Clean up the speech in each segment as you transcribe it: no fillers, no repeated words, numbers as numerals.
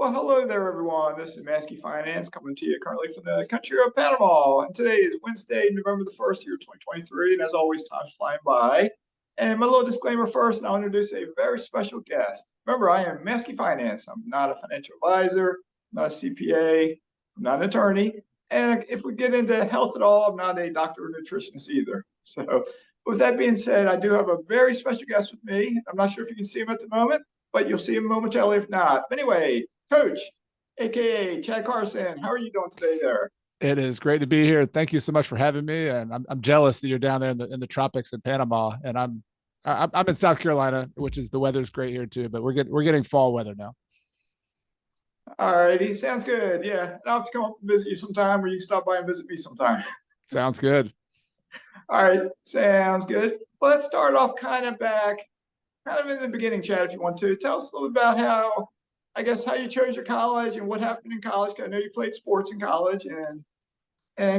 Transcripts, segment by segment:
Well, hello there, everyone. This is Mazske Finance coming to you currently from the country of Panama. And today is Wednesday, November the 1st, year 2023. And as always, time's flying by. And my little disclaimer first, and I'll introduce a very special guest. Remember, I am Mazske Finance. I'm not a financial advisor, I'm not a CPA, I'm not an attorney. And if we get into health at all, I'm not a doctor or nutritionist either. So, with that being said, I do have a very special guest with me. I'm not sure if you can see him at the moment, but you'll see him momentarily if not. Anyway, Coach, aka Chad Carson, how are you doing today there? It is great to be here. Thank you so much for having me. And I'm jealous that you're down there in the tropics in Panama, and I'm in South Carolina, which is the weather's great here too. But we're getting fall weather now. All righty, sounds good. Yeah, I'll have to come up and visit you sometime, or you can stop by and visit me sometime. Sounds good. All right, sounds good. Well, let's start off kind of in the beginning, Chad, if you want to. Tell us a little about how you chose your college and what happened in college. 'Cause I know you played sports in college, and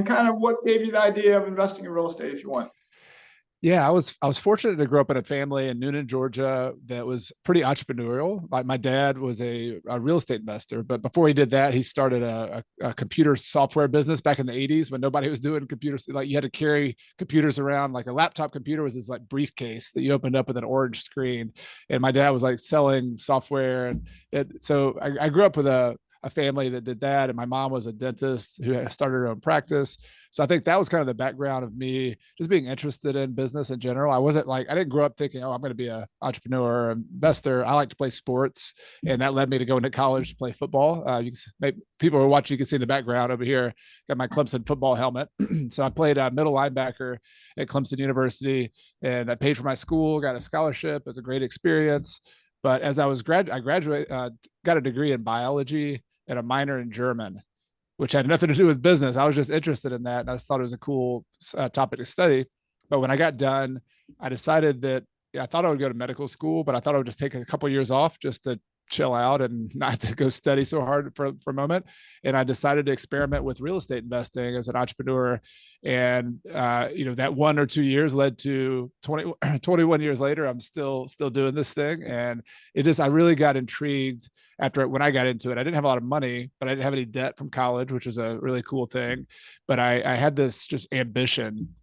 kind of what gave you the idea of investing in real estate, if you want. Yeah, I was fortunate to grow up in a family in Noonan, Georgia, that was pretty entrepreneurial. My dad was a real estate investor, but before he did that, he started a computer software business back in the 80s when nobody was doing computers. Like you had to carry computers around. Like a laptop computer was this like briefcase that you opened up with an orange screen. And my dad was like selling software. So I grew up with a family that did that. And my mom was a dentist who started her own practice. So I think that was kind of the background of me just being interested in business in general. I didn't grow up thinking, oh, I'm going to be an entrepreneur or investor. I like to play sports. And that led me to go into college to play football. People who are watching, you can see in the background over here, got my Clemson football helmet. So I played middle linebacker at Clemson University, and I paid for my school, got a scholarship. It was a great experience. But as I graduated, got a degree in biology and a minor in German, which had nothing to do with business. I was just interested in that. And I just thought it was a cool topic to study. But when I got done, I decided that I thought I would go to medical school, but I thought I would just take a couple of years off just to chill out and not to go study so hard for a moment. And I decided to experiment with real estate investing as an entrepreneur. And, that 1 or 2 years led to 21 years later, I'm still doing this thing. And I really got intrigued when I got into it. I didn't have a lot of money, but I didn't have any debt from college, which was a really cool thing. But I had this just ambition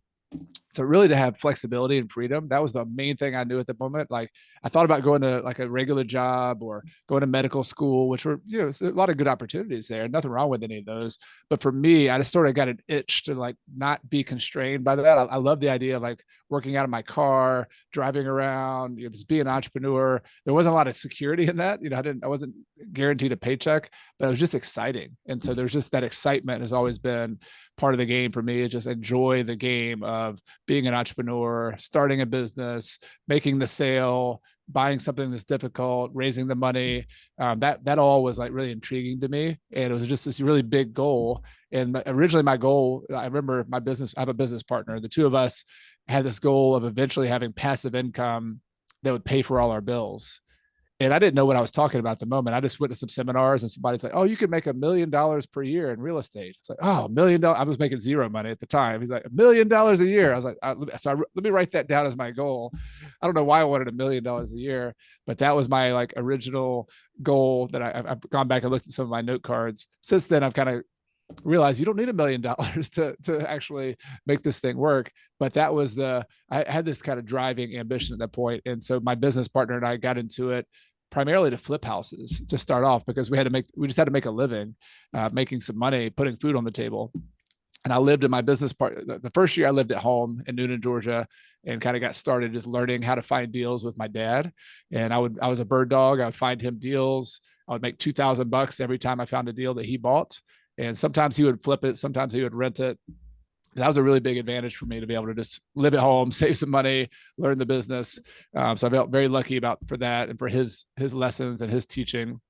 to have flexibility and freedom. That was the main thing I knew at the moment. Like I thought about going to like a regular job or going to medical school, which were, a lot of good opportunities there. Nothing wrong with any of those. But for me, I just sort of got an itch to like not be constrained by that. I love the idea of like working out of my car, driving around, just being an entrepreneur. There wasn't a lot of security in that. I wasn't guaranteed a paycheck, but it was just exciting. And so there's just that excitement has always been part of the game for me. Just enjoy the game of being an entrepreneur, starting a business, making the sale, buying something that's difficult, raising the money. That all was like really intriguing to me. And it was just this really big goal. And originally my goal, I remember I have a business partner. The two of us had this goal of eventually having passive income that would pay for all our bills. And I didn't know what I was talking about at the moment. I just went to some seminars and somebody's like, oh, you can make $1 million per year in real estate. It's like, oh, $1 million. I was making zero money at the time. He's like, $1 million a year. I was like, let me write that down as my goal. I don't know why I wanted $1 million a year, but that was my like original goal that I've gone back and looked at some of my note cards. Since then, I've kind of realize you don't need $1 million to actually make this thing work. But I had this kind of driving ambition at that point. And so my business partner and I got into it primarily to flip houses to start off because we just had to make a living, making some money, putting food on the table. And I lived in my business part. The first year I lived at home in Noonan, Georgia, and kind of got started just learning how to find deals with my dad. And I was a bird dog. I would find him deals. I would make $2,000 every time I found a deal that he bought. And sometimes he would flip it. Sometimes he would rent it. That was a really big advantage for me to be able to just live at home, save some money, learn the business. So I felt very lucky for that and for his lessons and his teaching.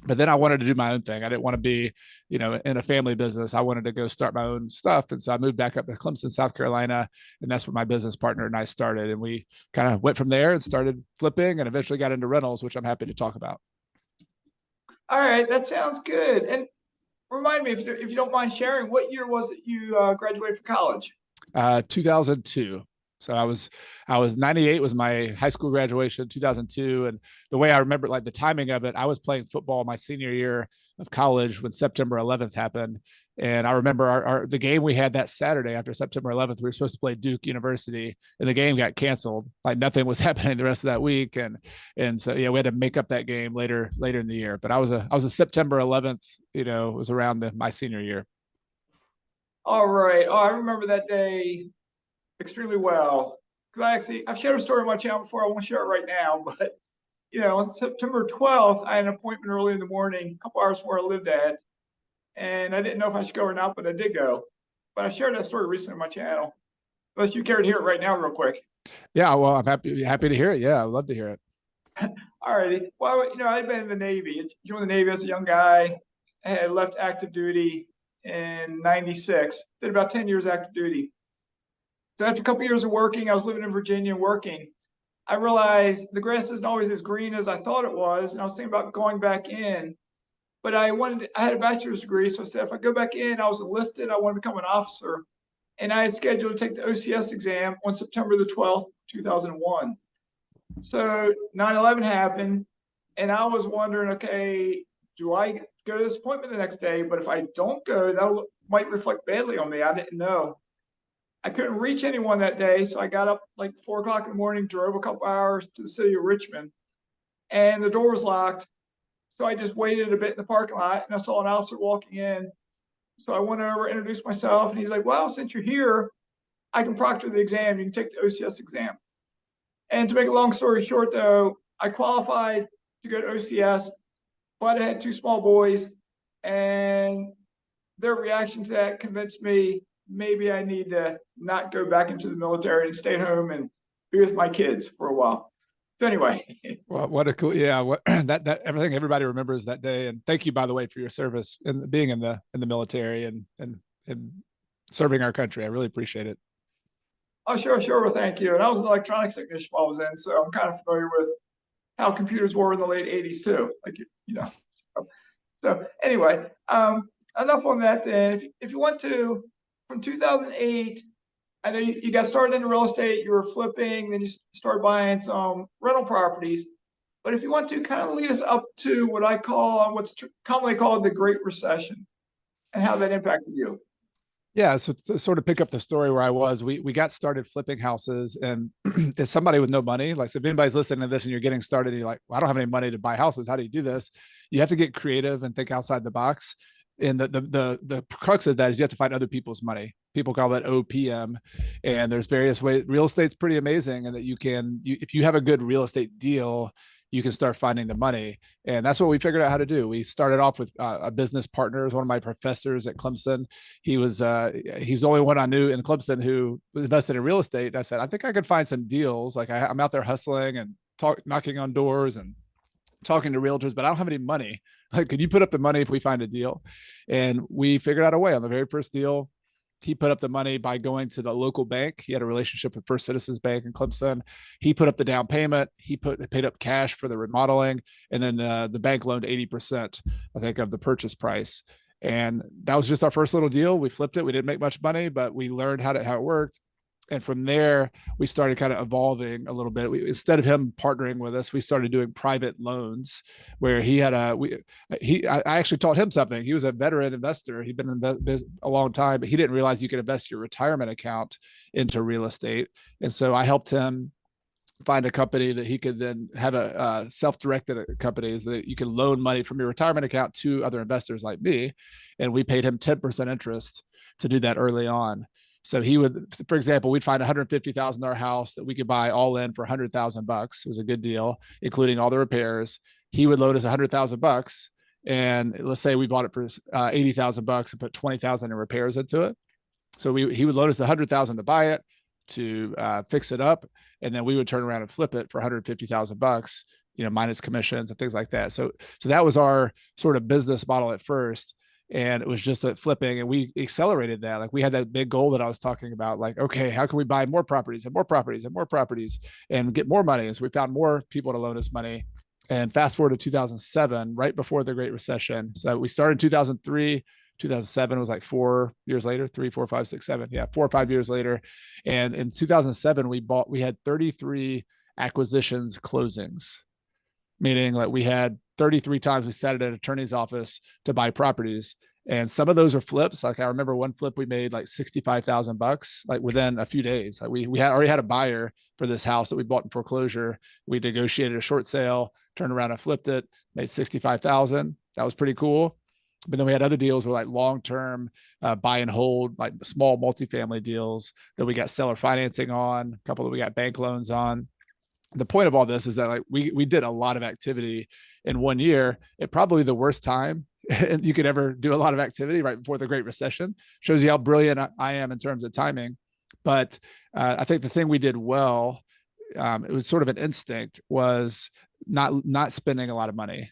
But then I wanted to do my own thing. I didn't want to be, in a family business. I wanted to go start my own stuff. And so I moved back up to Clemson, South Carolina. And that's where my business partner and I started. And we kind of went from there and started flipping and eventually got into rentals, which I'm happy to talk about. All right, that sounds good. And remind me, if you don't mind sharing, what year was it you graduated from college? 2002. So I was 98 was my high school graduation, 2002. And the way I remember like the timing of it, I was playing football my senior year of college when September 11th happened. And I remember the game we had that Saturday after September 11th, we were supposed to play Duke University and the game got canceled. Like nothing was happening the rest of that week. And so, yeah, we had to make up that game later in the year. But I was a September 11th, it was around my senior year. All right. Oh, I remember that day extremely well. Because I've shared a story on my channel before. I won't share it right now, but on September 12th, I had an appointment early in the morning, a couple hours where I lived at, and I didn't know if I should go or not, but I did go. But I shared that story recently on my channel. Unless you care to hear it right now, real quick. Yeah, well, I'm happy to hear it. Yeah, I'd love to hear it. All righty. Well, I'd been in the Navy. Joined the Navy as a young guy. I had left active duty in '96. Did about 10 years active duty. So after a couple years of working, I was living in Virginia and working. I realized the grass isn't always as green as I thought it was, and I was thinking about going back in. But I had a bachelor's degree, so I said if I go back in, I was enlisted, I want to become an officer, and I had scheduled to take the OCS exam on September the 12th, 2001. So 9/11 happened, and I was wondering, okay, do I go to this appointment the next day? But if I don't go, that might reflect badly on me. I didn't know. I couldn't reach anyone that day, so I got up like 4 o'clock in the morning, drove a couple hours to the city of Richmond, and the door was locked. So I just waited a bit in the parking lot, and I saw an officer walking in. So I went over, introduced myself, and he's like, "Well, since you're here, I can proctor the exam. You can take the OCS exam." And to make a long story short, though, I qualified to go to OCS, but I had two small boys, and their reaction to that convinced me maybe I need to not go back into the military and stay home and be with my kids for a while. So anyway. Well, what a cool, yeah. What that everything everybody remembers that day. And thank you, by the way, for your service and being in the military and serving our country. I really appreciate it. Oh, sure. Well, thank you. And I was an electronics technician while I was in, so I'm kind of familiar with how computers were in the late '80s too. So anyway, enough on that. Then, if you want to, from 2008, I know you got started into real estate. You were flipping, then you started buying some rental properties. But if you want to, kind of lead us up to what I call what's commonly called the Great Recession, and how that impacted you. Yeah, so to sort of pick up the story where I was, we got started flipping houses, and as somebody with no money, like so if anybody's listening to this and you're getting started, and you're like, well, I don't have any money to buy houses. How do you do this? You have to get creative and think outside the box. And the crux of that is you have to find other people's money. People call that OPM, and there's various ways. Real estate's pretty amazing, and that if you have a good real estate deal, you can start finding the money. And that's what we figured out how to do. We started off with a business partner, one of my professors at Clemson. He was the only one I knew in Clemson who invested in real estate. And I said, I think I could find some deals. Like I'm out there hustling and knocking on doors and talking to realtors, but I don't have any money. Like, could you put up the money if we find a deal? And we figured out a way. On the very first deal, he put up the money by going to the local bank. He had a relationship with First Citizens Bank in Clemson. He put up the down payment. He paid up cash for the remodeling, and then the bank loaned 80%, I think, of the purchase price. And that was just our first little deal. We flipped it. We didn't make much money, but we learned how it worked. And from there, we started kind of evolving a little bit. Instead of him partnering with us, we started doing private loans where I actually taught him something. He was a veteran investor. He'd been in business a long time, but he didn't realize you could invest your retirement account into real estate. And so I helped him find a company that he could then have a self-directed companies that you can loan money from your retirement account to other investors like me. And we paid him 10% interest to do that early on. So he would, for example, we'd find $150,000 house that we could buy all in for $100,000. It was a good deal, including all the repairs. He would load us $100,000, and let's say we bought it for $80,000 and put $20,000 in repairs into it. So he would load us $100,000 to buy it, to fix it up, and then we would turn around and flip it for $150,000, minus commissions and things like that. So that was our sort of business model at first. And it was just a flipping, and we accelerated that. Like we had that big goal that I was talking about, like, okay, how can we buy more properties and more properties and more properties and get more money? And so we found more people to loan us money. And fast forward to 2007, right before the Great Recession. So we started in 2003, 2007 was like 4 years later, 3, 4, 5, 6, 7. Yeah, 4 or 5 years later. And in 2007, we had 33 acquisitions closings, meaning like we had 33 times we sat at an attorney's office to buy properties. And some of those are flips. Like I remember one flip we made like $65,000, like within a few days. Like we had already had a buyer for this house that we bought in foreclosure. We negotiated a short sale, turned around and flipped it, made 65,000. That was pretty cool. But then we had other deals where like long-term buy and hold, like small multifamily deals that we got seller financing on, a couple that we got bank loans on. The point of all this is that like we did a lot of activity in 1 year at probably the worst time you could ever do a lot of activity, right before the Great Recession. Shows you how brilliant I am in terms of timing. But I think the thing we did well, it was sort of an instinct, was not spending a lot of money.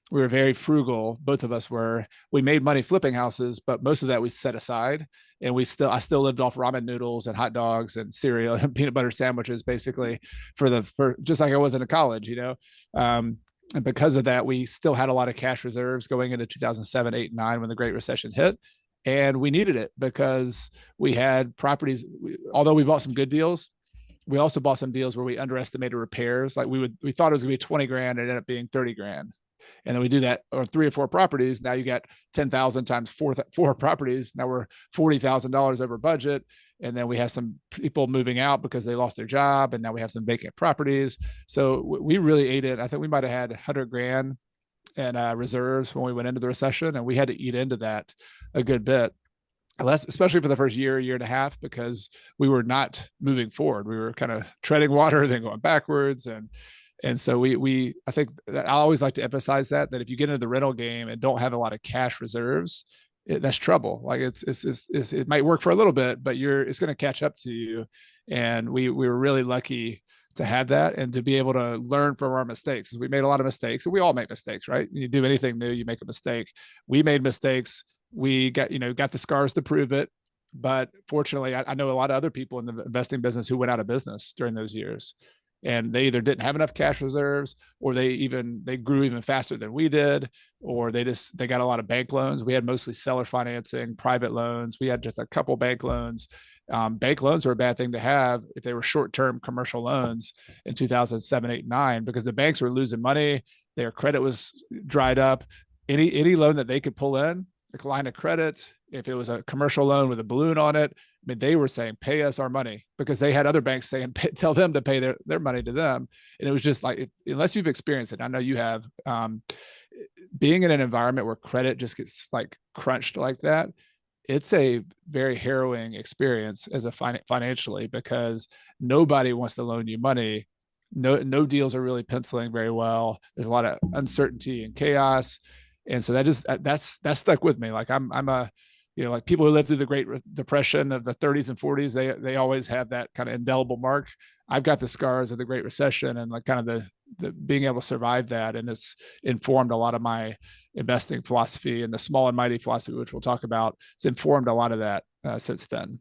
We were very frugal. Both of us were. We made money flipping houses, but most of that we set aside. And I still lived off ramen noodles and hot dogs and cereal and peanut butter sandwiches, basically, for just like I was in college, and because of that, we still had a lot of cash reserves going into 2007, 8, 9 when the Great Recession hit. And we needed it because we had properties. Although we bought some good deals, we also bought some deals where we underestimated repairs. Like we thought it was gonna be 20 grand, and it ended up being 30 grand. And then we do that on 3 or 4 properties. Now you got 10,000 times four properties. Now we're $40,000 over budget. And then we have some people moving out because they lost their job. And now we have some vacant properties. So we really ate it. I think we might've had 100 grand in reserves when we went into the recession, and we had to eat into that a good bit. Especially for the first year and a half, because we were not moving forward. We were kind of treading water, then going backwards. And so I think I always like to emphasize that if you get into the rental game and don't have a lot of cash reserves, that's trouble. Like it might work for a little bit, but it's going to catch up to you. And we were really lucky to have that and to be able to learn from our mistakes. We made a lot of mistakes, and we all make mistakes, right? You do anything new, you make a mistake. We made mistakes. We got the scars to prove it. But fortunately, I know a lot of other people in the investing business who went out of business during those years. And they either didn't have enough cash reserves, or they grew even faster than we did, or they got a lot of bank loans. We had mostly seller financing, private loans. We had just a couple bank loans. Bank loans are a bad thing to have if they were short-term commercial loans in 2007, 8, 9, because the banks were losing money. Their credit was dried up. Any loan that they could pull in, like line of credit, if it was a commercial loan with a balloon on it, I mean, they were saying, pay us our money, because they had other banks saying, tell them to pay their money to them. And it was just like, unless you've experienced it, I know you have, being in an environment where credit just gets like crunched like that, it's a very harrowing experience as a financially, because nobody wants to loan you money. No deals are really penciling very well. There's a lot of uncertainty and chaos. And so that's stuck with me. Like I'm a, like people who lived through the Great Depression of the 30s and 40s, they always have that kind of indelible mark. I've got the scars of the Great Recession and like kind of the being able to survive that. And it's informed a lot of my investing philosophy, and the small and mighty philosophy, which we'll talk about. It's informed a lot of that since then.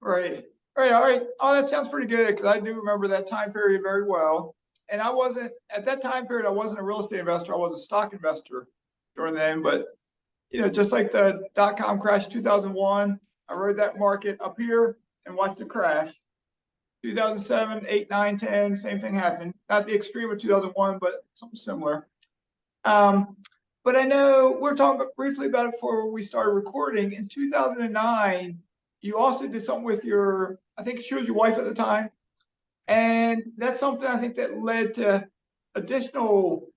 Right. All right. Oh, that sounds pretty good, because I do remember that time period very well. And at that time period, I wasn't a real estate investor. I was a stock investor during then. But, just like the .com crash 2001, I rode that market up here and watched it crash. 2007, 8, 9, 10, same thing happened. Not the extreme of 2001, but something similar. But I know we were talking briefly about it before we started recording. In 2009, you also did something with I think she was your wife at the time. And that's something I think that led to additional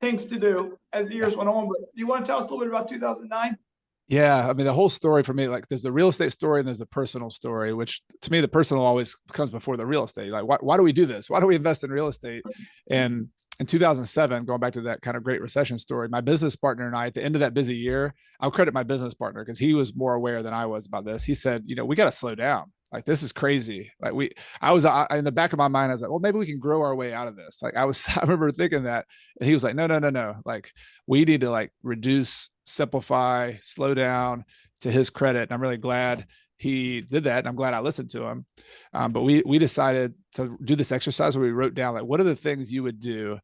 things to do as the years went on. But do you want to tell us a little bit about 2009? Yeah. I mean, the whole story for me, like there's the real estate story and there's the personal story, which to me, the personal always comes before the real estate. Like, why do we do this? Why do we invest in real estate? And in 2007, going back to that kind of Great Recession story, my business partner and I, at the end of that busy year, I'll credit my business partner because he was more aware than I was about this. He said, we got to slow down. Like, this is crazy. Like I was in the back of my mind, I was like, well, maybe we can grow our way out of this. Like I remember thinking that, and he was like, no. Like we need to like reduce, simplify, slow down, to his credit. And I'm really glad he did that. And I'm glad I listened to him. But we decided to do this exercise where we wrote down, like, what are the things you would do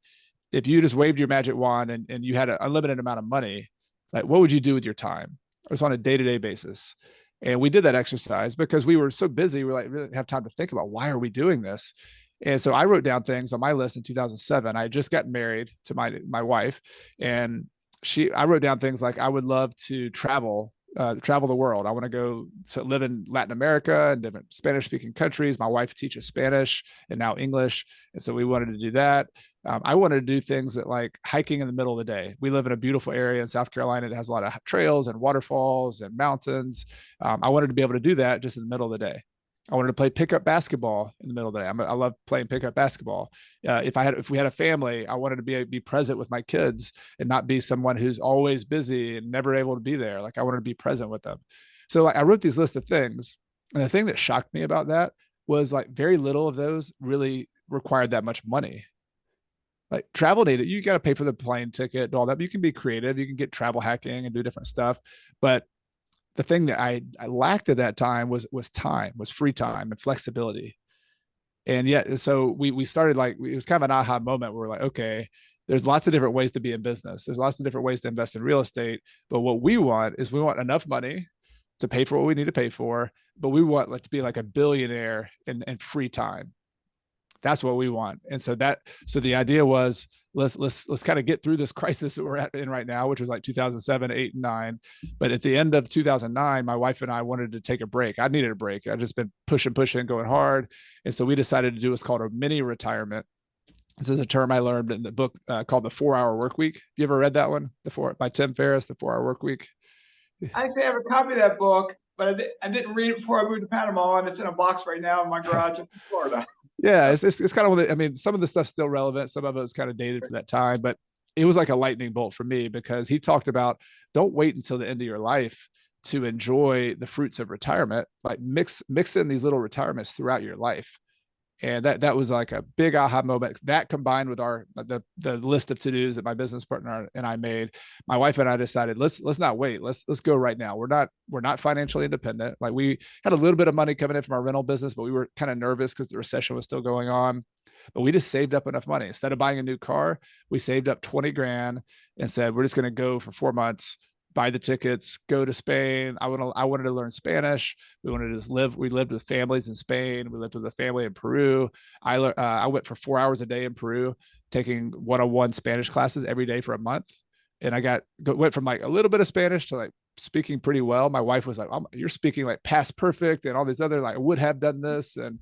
if you just waved your magic wand and you had an unlimited amount of money, like what would you do with your time? It was on a day-to-day basis. And we did that exercise because we were so busy. We're like, we didn't have time to think about why are we doing this? And so I wrote down things on my list in 2007. I had just got married to my wife, and I wrote down things like I would love to travel the world. I want to go to live in Latin America and different Spanish speaking countries. My wife teaches Spanish and now English. And so we wanted to do that. I wanted to do things that like hiking in the middle of the day. We live in a beautiful area in South Carolina that has a lot of trails and waterfalls and mountains. I wanted to be able to do that just in the middle of the day. I wanted to play pickup basketball in the middle of the day. I love playing pickup basketball. If we had a family, I wanted to be present with my kids and not be someone who's always busy and never able to be there. Like I wanted to be present with them. So like I wrote these list of things, and the thing that shocked me about that was like very little of those really required that much money. Like travel data, you got to pay for the plane ticket and all that. But you can be creative. You can get travel hacking and do different stuff. But the thing that I lacked at that time was free time and flexibility. And yet, so we started like, it was kind of an aha moment where we're like, okay, there's lots of different ways to be in business. There's lots of different ways to invest in real estate. But what we want is we want enough money to pay for what we need to pay for, but we want like to be like a billionaire in free time. That's what we want. And so the idea was let's kind of get through this crisis that we're in right now, which was like 2007, 8, and 9. But at the end of 2009, my wife and I wanted to take a break. I needed a break. I'd just been pushing, going hard. And so we decided to do what's called a mini retirement. This is a term I learned in the book called the 4-Hour Work Week. You ever read that one? By Tim Ferriss, the 4-Hour Work Week. I actually have a copy of that book, but I didn't read it before I moved to Panama, and it's in a box right now in my garage in Florida. Yeah, it's kind of, I mean, some of the stuff's still relevant. Some of it was kind of dated for that time, but it was like a lightning bolt for me because he talked about don't wait until the end of your life to enjoy the fruits of retirement. Like mix in these little retirements throughout your life. And that was like a big aha moment. That combined with the list of to-dos that my business partner and I made, my wife and I decided let's not wait. Let's go right now. We're not financially independent. Like we had a little bit of money coming in from our rental business, but we were kind of nervous because the recession was still going on. But we just saved up enough money. Instead of buying a new car, we saved up 20 grand and said we're just going to go for 4 months, buy the tickets, go to Spain. I wanted to learn Spanish. We wanted to just live. We lived with families in Spain. We lived with a family in Peru. I went for 4 hours a day in Peru, taking one-on-one Spanish classes every day for a month. And I went from like a little bit of Spanish to like speaking pretty well. My wife was like, oh, "You're speaking like past perfect," and all these other like I would have done this. And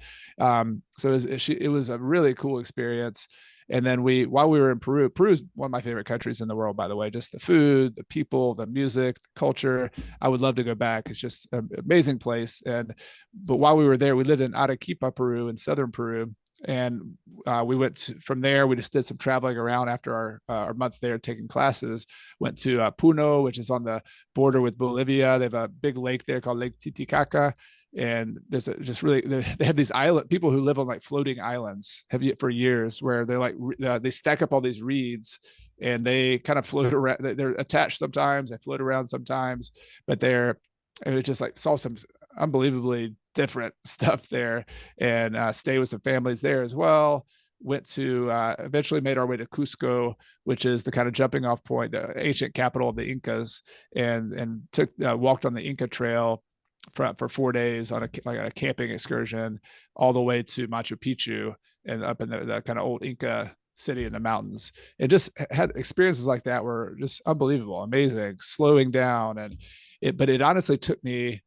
so it was a really cool experience. And then while we were in Peru is one of my favorite countries in the world, by the way, just the food, the people, the music, the culture. I would love to go back. It's just an amazing place. But while we were there, we lived in Arequipa, Peru, in southern Peru. And we from there, we just did some traveling around after our month there taking classes, went to Puno, which is on the border with Bolivia. They have a big lake there called Lake Titicaca. And there's they have these people who live on like floating islands for years where they're like they stack up all these reeds and they kind of float around. They're attached sometimes, they float around sometimes, but it was just like saw some unbelievably different stuff there, and stay with some families there as well. Went to eventually made our way to Cusco, which is the kind of jumping off point, the ancient capital of the Incas, and walked on the Inca Trail for 4 days on a camping excursion all the way to Machu Picchu and up in the kind of old Inca city in the mountains, and just had experiences like that were just unbelievable, amazing, slowing down. But it honestly took me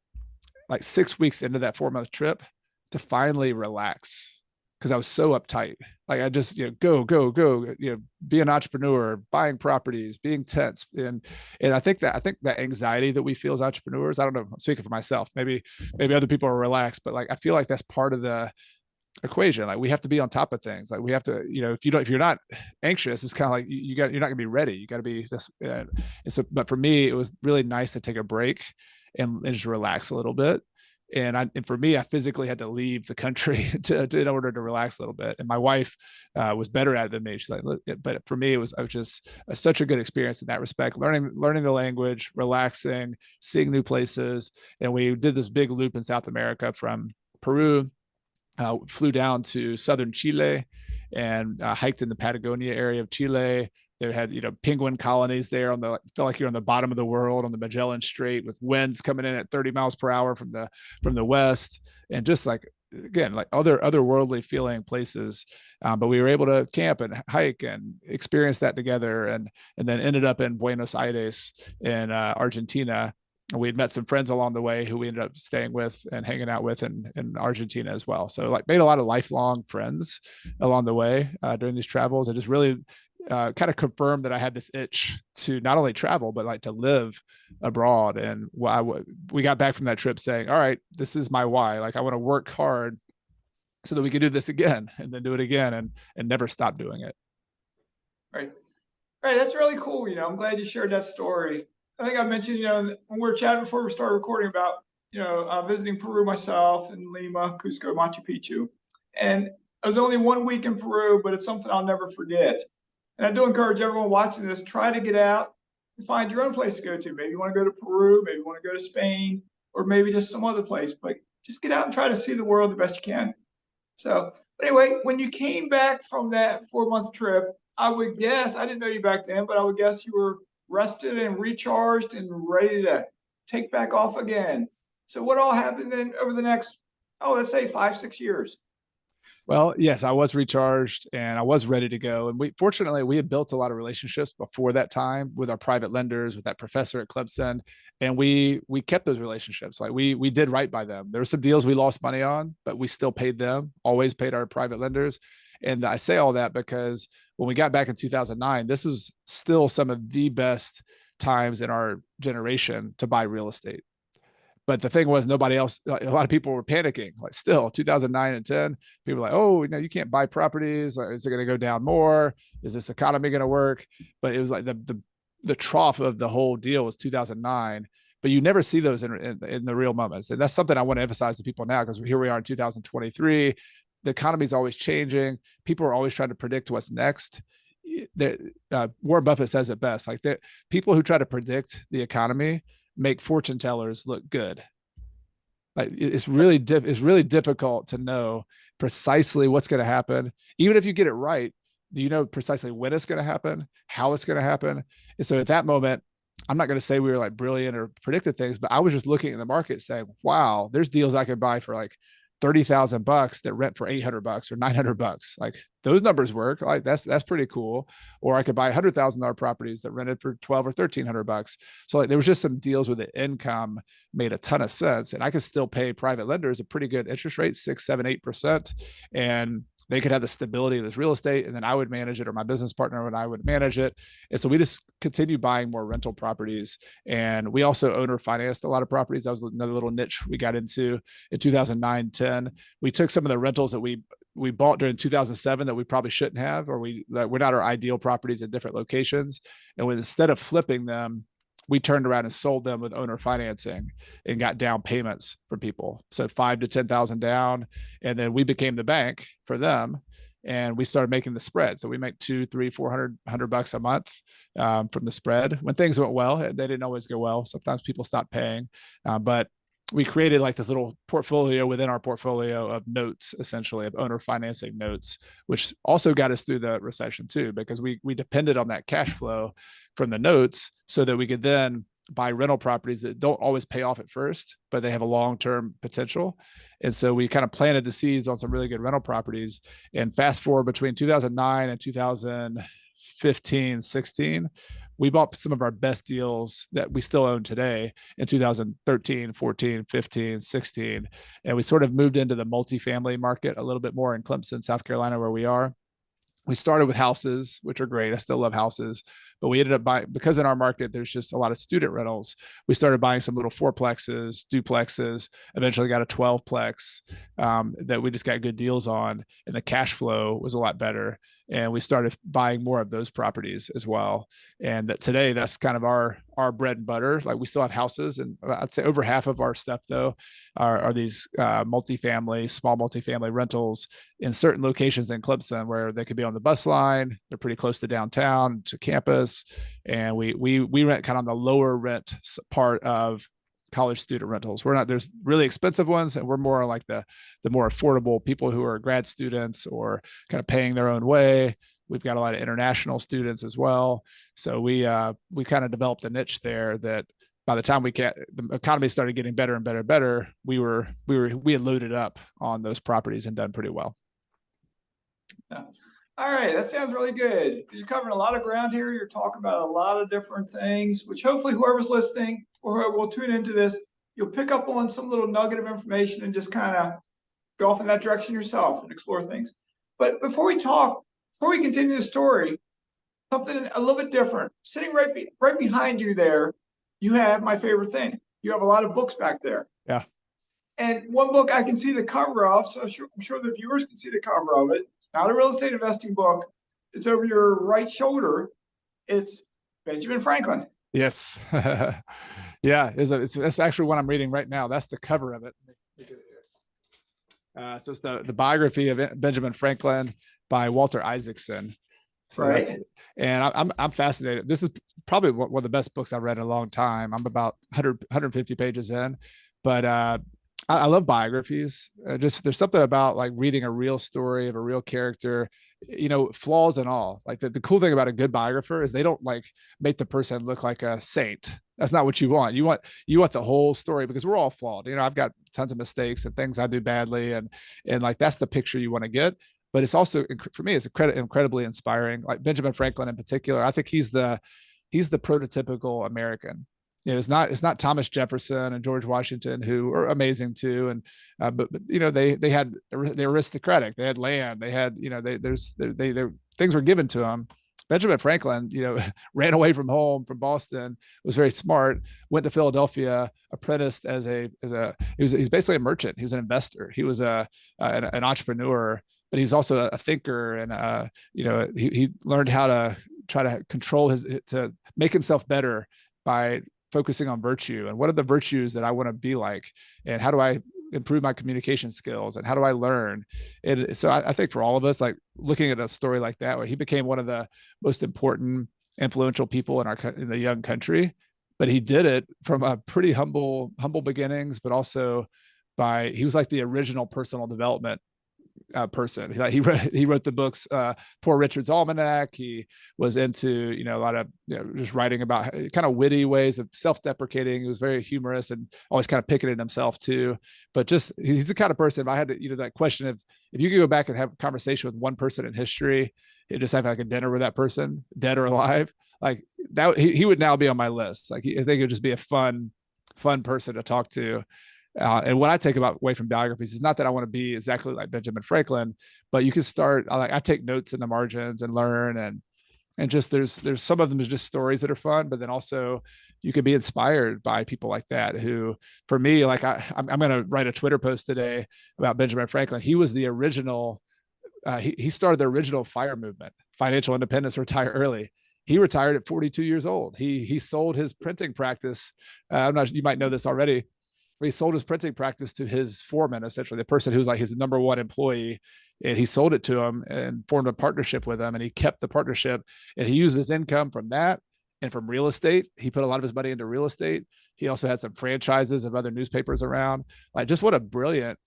like 6 weeks into that 4-month trip to finally relax because I was so uptight. Like I just, go, be an entrepreneur, buying properties, being tense. And I think that anxiety that we feel as entrepreneurs, I don't know, I'm speaking for myself, maybe other people are relaxed, but like, I feel like that's part of the equation. Like we have to be on top of things. Like we have to, if you're not anxious, it's kind of like you're not gonna be ready. You got to be just, and so, but for me, it was really nice to take a break and just relax a little bit. And for me, I physically had to leave the country in order to relax a little bit. And my wife was better at it than me. She's like, but for me, it was just such a good experience in that respect, learning the language, relaxing, seeing new places. And we did this big loop in South America from Peru, flew down to southern Chile, and hiked in the Patagonia area of Chile. They had, penguin colonies there felt like you're on the bottom of the world on the Magellan Strait with winds coming in at 30 miles per hour from the west, and just like, again, like otherworldly feeling places. But we were able to camp and hike and experience that together, and then ended up in Buenos Aires in Argentina. And we had met some friends along the way who we ended up staying with and hanging out with in Argentina as well. So like made a lot of lifelong friends along the way during these travels, and just really kind of confirmed that I had this itch to not only travel, but like to live abroad. And we got back from that trip saying, all right, this is my why. Like I want to work hard so that we can do this again and then do it again and never stop doing it. Right. Right. That's really cool. I'm glad you shared that story. I think I mentioned, when we were chatting before we started recording about, visiting Peru myself in Lima, Cusco, Machu Picchu. And I was only 1 week in Peru, but it's something I'll never forget. And I do encourage everyone watching this, try to get out and find your own place to go to. Maybe you want to go to Peru, maybe you want to go to Spain, or maybe just some other place. But just get out and try to see the world the best you can. So, but anyway, when you came back from that 4-month trip, I would guess, I didn't know you back then, but I would guess you were rested and recharged and ready to take back off again. So what all happened then over the next, let's say 5-6 years? Well, yes, I was recharged and I was ready to go. And fortunately, we had built a lot of relationships before that time with our private lenders, with that professor at Clemson. And we kept those relationships. Like we did right by them. There were some deals we lost money on, but we still paid them, always paid our private lenders. And I say all that because when we got back in 2009, this was still some of the best times in our generation to buy real estate. But the thing was, nobody else, a lot of people were panicking. Like still 2009 and 10, people were like, oh, no, you can't buy properties. Is it going to go down more? Is this economy going to work? But it was like the trough of the whole deal was 2009. But you never see those in the real moments. And that's something I want to emphasize to people now, because here we are in 2023. The economy is always changing. People are always trying to predict what's next. Warren Buffett says it best. Like people who try to predict the economy make fortune tellers look good. Like it's really difficult to know precisely what's going to happen. Even if you get it right, do you know precisely when it's going to happen, how it's going to happen? And so at that moment, I'm not going to say we were like brilliant or predicted things, but I was just looking at the market saying, wow, there's deals I could buy for like $30,000 that rent for $800 or $900. Like those numbers work. Like that's pretty cool. Or I could buy $100,000 properties that rented for $1,200 or $1,300. So like there was just some deals where the income made a ton of sense, and I could still pay private lenders a pretty good interest rate, 6, 7, 8%, and they could have the stability of this real estate, and then I would manage it, or my business partner and I would manage it. And so we just continued buying more rental properties. And we also owner financed a lot of properties. That was another little niche we got into in 2009, 10. We took some of the rentals that we bought during 2007 that we probably shouldn't have, or that were not our ideal properties at different locations. And instead of flipping them, we turned around and sold them with owner financing and got down payments from people. So $5,000 to $10,000 down. And then we became the bank for them. And we started making the spread. So we make $200, $300, $400 a month from the spread. When things went well, they didn't always go well. Sometimes people stopped paying, but we created like this little portfolio within our portfolio of notes, essentially, of owner financing notes, which also got us through the recession too, because we depended on that cash flow from the notes so that we could then buy rental properties that don't always pay off at first, but they have a long-term potential. And so we kind of planted the seeds on some really good rental properties. And fast forward between 2009 and 2015, 16, we bought some of our best deals that we still own today in 2013, 14, 15, 16. And we sort of moved into the multifamily market a little bit more in Clemson, South Carolina, where we are. We started with houses, which are great. I still love houses, but we ended up buying, because in our market, there's just a lot of student rentals. We started buying some little fourplexes, duplexes, eventually got a 12plex that we just got good deals on, and the cash flow was a lot better. And we started buying more of those properties as well. And that today, that's kind of our bread and butter. Like we still have houses, and I'd say over half of our stuff though are these small multifamily rentals in certain locations in Clemson where they could be on the bus line. They're pretty close to downtown, to campus. And we rent kind of on the lower rent part of college student rentals. We're not, there's really expensive ones, and we're more like the more affordable people who are grad students or kind of paying their own way. We've got a lot of international students as well. So we kind of developed a niche there that by the time the economy started getting better and better and better, we had loaded up on those properties and done pretty well. Yeah. All right, that sounds really good. You're covering a lot of ground here. You're talking about a lot of different things, which hopefully whoever's listening or whoever will tune into this, you'll pick up on some little nugget of information and just kind of go off in that direction yourself and explore things. But before we continue the story, something a little bit different. Sitting right behind you there, you have my favorite thing. You have a lot of books back there. Yeah. And one book I can see the cover of, so I'm sure the viewers can see the cover of it. Not a real estate investing book. It's over your right shoulder. It's Benjamin Franklin. Yes. Yeah, it's actually what I'm reading right now. That's the cover of it. So it's the biography of Benjamin Franklin by Walter Isaacson. So right. And I'm fascinated. This is probably one of the best books I've read in a long time. I'm about 150 pages in, but I love biographies. Just there's something about like reading a real story of a real character, flaws and all. Like the cool thing about a good biographer is they don't like make the person look like a saint. That's not what you want. You want the whole story, because we're all flawed. I've got tons of mistakes and things I do badly, and like that's the picture you want to get. But it's also, for me, it's incredibly inspiring. Like Benjamin Franklin in particular, I think he's the prototypical American. It's not Thomas Jefferson and George Washington, who are amazing too, and but they're aristocratic. They had land. They had things were given to them. Benjamin Franklin, ran away from home from Boston, was very smart, went to Philadelphia, apprenticed he's basically a merchant. He was an investor. He was an entrepreneur, but he's also a thinker, and he learned how to try to control to make himself better by focusing on virtue, and what are the virtues that I want to be like, and how do I improve my communication skills, and how do I learn. And so I think for all of us, like looking at a story like that, where he became one of the most important, influential people in the young country, but he did it from a pretty humble beginnings, but also he was like the original personal development person. He wrote the books, Poor Richard's Almanac. He was into a lot of just writing about kind of witty ways of self-deprecating. He was very humorous and always kind of picking at himself too. But just he's the kind of person, if I had to, that question of if you could go back and have a conversation with one person in history, and just have like a dinner with that person, dead or alive, like that, he would now be on my list. Like I think it would just be a fun person to talk to. And what I take away from biographies is not that I want to be exactly like Benjamin Franklin, but you can start. I take notes in the margins and learn, and just there's some of them is just stories that are fun, but then also you can be inspired by people like that. Who, for me, like I'm going to write a Twitter post today about Benjamin Franklin. He was the original. He started the original FIRE movement, financial independence, retire early. He retired at 42 years old. He sold his printing practice. You might know this already. He sold his printing practice to his foreman, essentially the person who was like his number one employee, and he sold it to him and formed a partnership with him, and he kept the partnership, and he used his income from that and from real estate. He put a lot of his money into real estate. He also had some franchises of other newspapers around. Like, just what a brilliant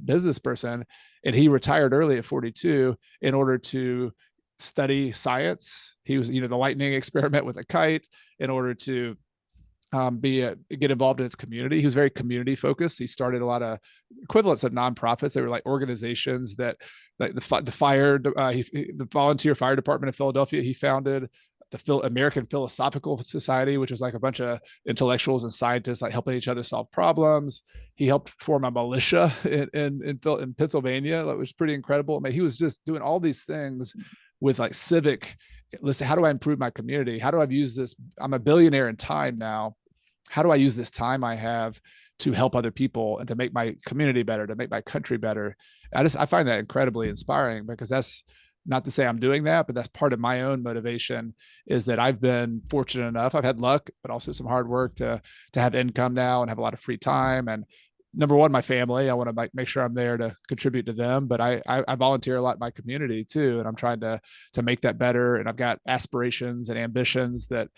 business person. And he retired early at 42 in order to study science. He was, the lightning experiment with a kite, in order to get involved in his community. He was very community focused. He started a lot of equivalents of nonprofits. They were like organizations that, like the volunteer fire department of Philadelphia. He founded the American Philosophical Society, which was like a bunch of intellectuals and scientists like helping each other solve problems. He helped form a militia in Pennsylvania. That was pretty incredible. I mean, he was just doing all these things with like civic. Listen, how do I improve my community? How do I use this? I'm a billionaire in time now. How do I use this time I have to help other people and to make my community better, to make my country better? I find that incredibly inspiring, because that's not to say I'm doing that, but that's part of my own motivation, is that I've been fortunate enough. I've had luck, but also some hard work to have income now and have a lot of free time. And number one, my family, I want to make sure I'm there to contribute to them, but I volunteer a lot in my community too. And I'm trying to make that better. And I've got aspirations and ambitions that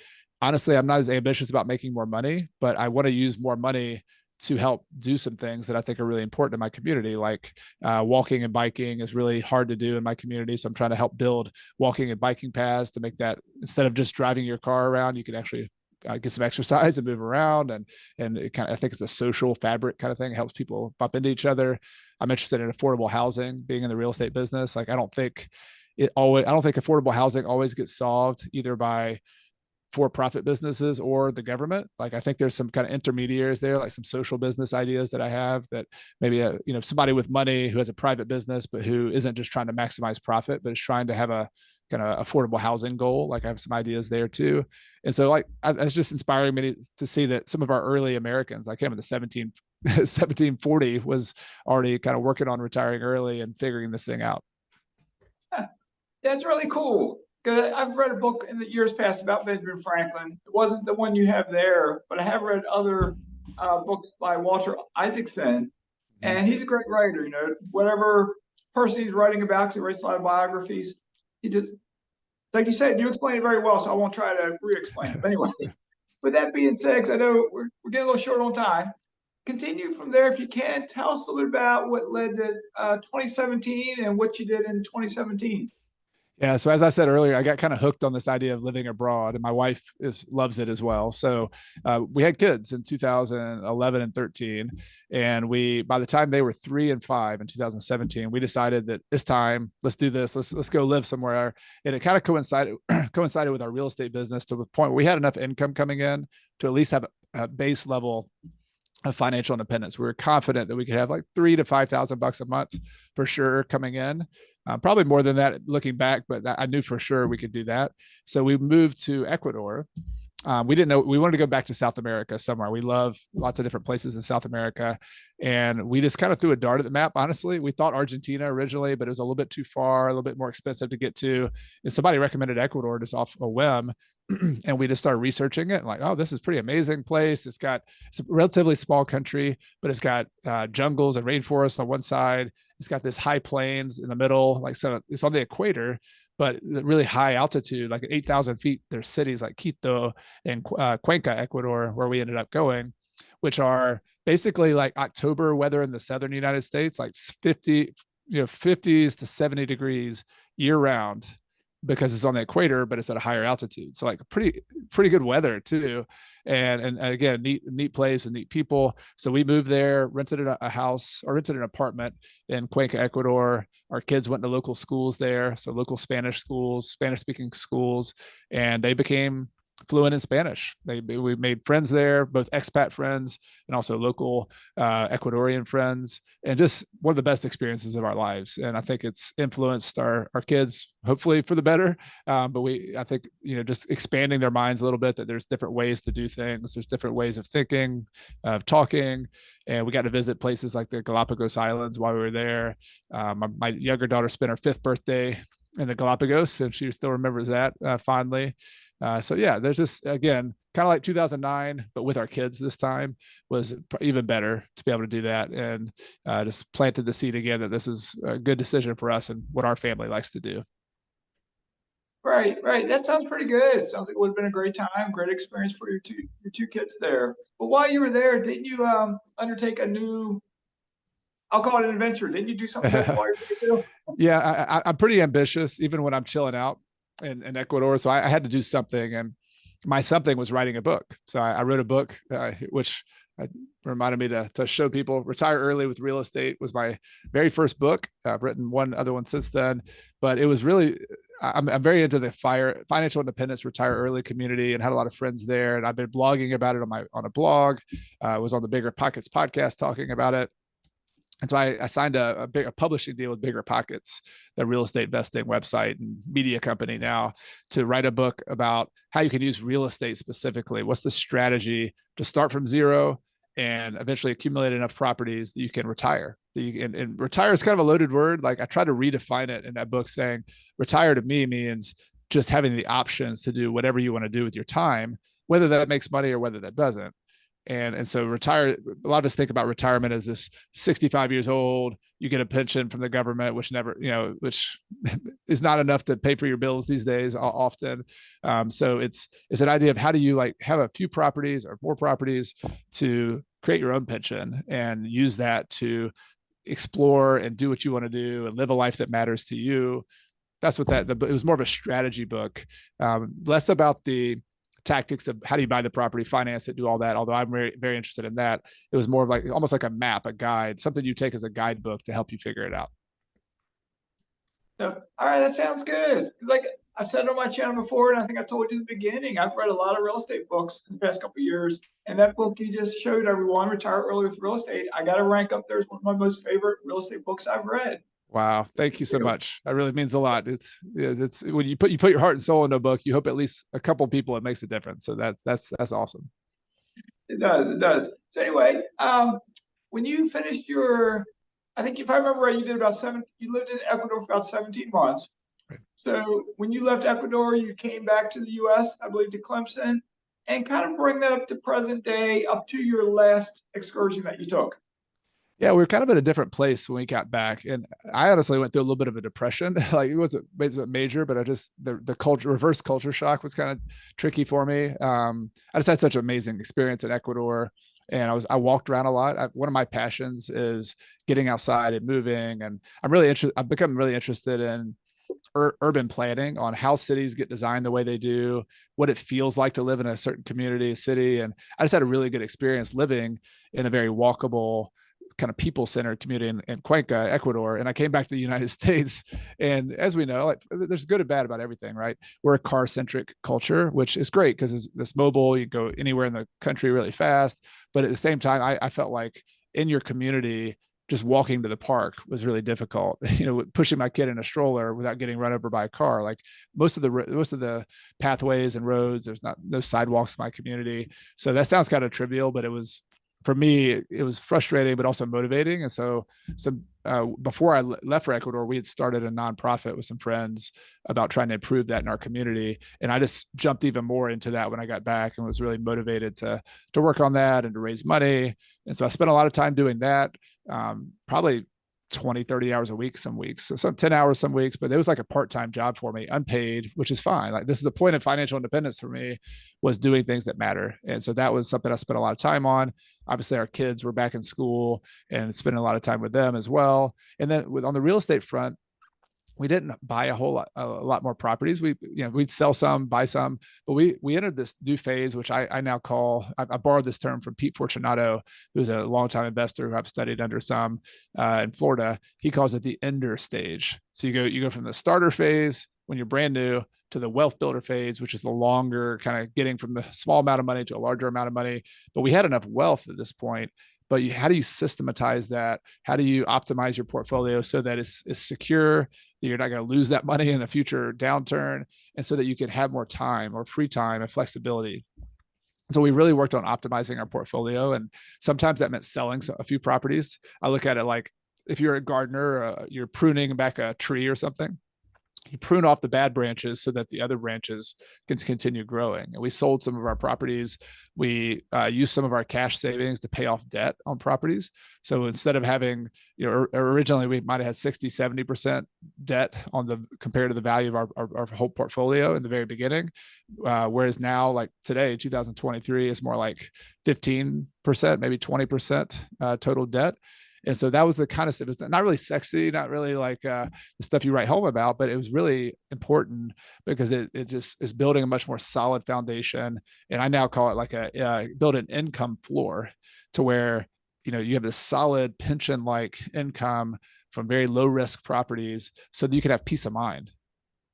honestly, I'm not as ambitious about making more money, but I want to use more money to help do some things that I think are really important in my community. Like walking and biking is really hard to do in my community. So I'm trying to help build walking and biking paths to make that, instead of just driving your car around, you can actually get some exercise and move around. And it kind of, I think it's a social fabric kind of thing. It helps people bump into each other. I'm interested in affordable housing, being in the real estate business. Like I don't think affordable housing always gets solved either by for-profit businesses or the government. Like I think there's some kind of intermediaries there, like some social business ideas that I have, that maybe somebody with money who has a private business but who isn't just trying to maximize profit but is trying to have a kind of affordable housing goal. Like I have some ideas there too. And so like it's just inspiring me to see that some of our early Americans, like him in the 1740, was already kind of working on retiring early and figuring this thing out. That's really cool. 'Cause I've read a book in the years past about Benjamin Franklin. It wasn't the one you have there, but I have read other books by Walter Isaacson, and he's a great writer. You know, whatever person he's writing about, 'cause he writes a lot of biographies. He just, like you said, you explained it very well, so I won't try to re-explain it. But anyway, with that being said, 'cause I know we're getting a little short on time. Continue from there if you can. Tell us a little bit about what led to 2017 and what you did in 2017. Yeah. So as I said earlier, I got kind of hooked on this idea of living abroad, and my wife loves it as well. So we had kids in 2011 and 13, and by the time they were 3 and 5 in 2017, we decided that it's time. Let's do this. Let's go live somewhere. And it kind of coincided with our real estate business to the point where we had enough income coming in to at least have a base level of financial independence. We were confident that we could have like $3,000 to $5,000 a month for sure coming in. Probably more than that looking back, but I knew for sure we could do that. So we moved to Ecuador. We didn't know, we wanted to go back to South America somewhere. We love lots of different places in South America. And we just kind of threw a dart at the map. Honestly, we thought Argentina originally, but it was a little bit too far, a little bit more expensive to get to. And somebody recommended Ecuador just off a whim. And we just started researching it, and like, oh, this is a pretty amazing place. It's a relatively small country, but it's got jungles and rainforests on one side. It's got this high plains in the middle, like, so it's on the equator, but really high altitude, like at 8,000 feet. There's cities like Quito and Cuenca, Ecuador, where we ended up going, which are basically like October weather in the southern United States, like 50s to 70 degrees year round, because it's on the equator, but it's at a higher altitude. So like pretty good weather too. And again, neat place and neat people. So we moved there, rented a house, or rented an apartment in Cuenca, Ecuador. Our kids went to local schools there. So local Spanish schools, Spanish speaking schools, and they became fluent in Spanish. We made friends there, both expat friends and also local Ecuadorian friends, and just one of the best experiences of our lives. And I think it's influenced our kids, hopefully for the better. But I think, just expanding their minds a little bit, that there's different ways to do things. There's different ways of thinking, of talking. And we got to visit places like the Galapagos Islands while we were there. My younger daughter spent her 5th birthday in the Galapagos, and she still remembers that fondly. So yeah, there's just, again, kind of like 2009, but with our kids this time, was even better to be able to do that, and just planted the seed again that this is a good decision for us and what our family likes to do. Right, right. That sounds pretty good. It sounds like it would have been a great time, great experience for your two kids there. But while you were there, didn't you undertake a new, I'll call it an adventure? Didn't you do something different while you were there? Yeah, I'm pretty ambitious, even when I'm chilling out in Ecuador. So I had to do something, and my something was writing a book. So I wrote a book, which reminded me to show people. Retire Early with Real Estate was my very first book. I've written one other one since then, but it was really, I'm very into the financial independence, retire early community, and had a lot of friends there. And I've been blogging about it on a blog. Was on the Bigger Pockets podcast talking about it. And so I signed a publishing deal with Bigger Pockets, the real estate investing website and media company now, to write a book about how you can use real estate specifically. What's the strategy to start from zero and eventually accumulate enough properties that you can retire? And retire is kind of a loaded word. Like I try to redefine it in that book, saying retire to me means just having the options to do whatever you want to do with your time, whether that makes money or whether that doesn't. And so retire, a lot of us think about retirement as this 65 years old, you get a pension from the government, which never, which is not enough to pay for your bills these days often. So it's an idea of how do you like have a few properties or more properties to create your own pension and use that to explore and do what you want to do and live a life that matters to you. That's what it was more of a strategy book, less about the tactics of how do you buy the property, finance it, do all that. Although I'm very, very interested in that. It was more of like almost like a map, a guide, something you take as a guidebook to help you figure it out. So, all right, that sounds good. Like I've said on my channel before, and I think I told you in the beginning, I've read a lot of real estate books in the past couple of years. And that book you just showed everyone, Retire Early with Real Estate, I got to rank up there as one of my most favorite real estate books I've read. Wow. Thank you so much. That really means a lot. It's when you put your heart and soul into a book, you hope at least a couple people, it makes a difference. So that's awesome. It does. It does. So anyway, when you finished your, I think if I remember right, you did about you lived in Ecuador for about 17 months. Right. So when you left Ecuador, you came back to the US, I believe to Clemson, and kind of bring that up to present day, up to your last excursion that you took. Yeah, we were kind of in a different place when we got back, and I honestly went through a little bit of a depression. Like it wasn't major, but I just the culture reverse culture shock was kind of tricky for me. I just had such an amazing experience in Ecuador, and I walked around a lot. One of my passions is getting outside and moving, and I've become really interested in urban planning, on how cities get designed the way they do, what it feels like to live in a certain community, city, and I just had a really good experience living in a very walkable, kind of people-centered community in Cuenca, Ecuador. And I came back to the United States. And as we know, like, there's good and bad about everything, right? We're a car-centric culture, which is great because it's mobile. You can go anywhere in the country really fast. But at the same time, I felt like in your community, just walking to the park was really difficult. Pushing my kid in a stroller without getting run over by a car. Like most of the pathways and roads, there's no sidewalks in my community. So that sounds kind of trivial, but for me, it was frustrating, but also motivating. And so before I left for Ecuador, we had started a nonprofit with some friends about trying to improve that in our community. And I just jumped even more into that when I got back and was really motivated to work on that and to raise money. And so I spent a lot of time doing that, probably 20, 30 hours a week, some weeks, so some 10 hours, some weeks, but it was like a part-time job for me, unpaid, which is fine. Like this is the point of financial independence for me, was doing things that matter. And so that was something I spent a lot of time on. Obviously our kids were back in school and spending a lot of time with them as well. And then on the real estate front, we didn't buy a lot more properties. We'd sell some, buy some, but we entered this new phase, which I now call, I borrowed this term from Pete Fortunato, who's a longtime investor who I've studied under some in Florida. He calls it the ender stage. So you go from the starter phase when you're brand new to the wealth builder phase, which is the longer kind of getting from the small amount of money to a larger amount of money. But we had enough wealth at this point. But how do you systematize that? How do you optimize your portfolio so that it's secure, that you're not going to lose that money in a future downturn, and so that you can have more time or free time and flexibility? So we really worked on optimizing our portfolio. And sometimes that meant selling a few properties. I look at it like if you're a gardener, you're pruning back a tree or something. You prune off the bad branches so that the other branches can continue growing. And we sold some of our properties. We used some of our cash savings to pay off debt on properties. So instead of having, originally we might have had 60, 70% debt compared to the value of our whole portfolio in the very beginning. Whereas now, like today, 2023, is more like 15%, maybe 20% total debt. And so that was the kind of stuff. It's not really sexy, not really like the stuff you write home about, but it was really important because it just is building a much more solid foundation. And I now call it like build an income floor, to where, you have this solid pension-like income from very low risk properties, so that you can have peace of mind,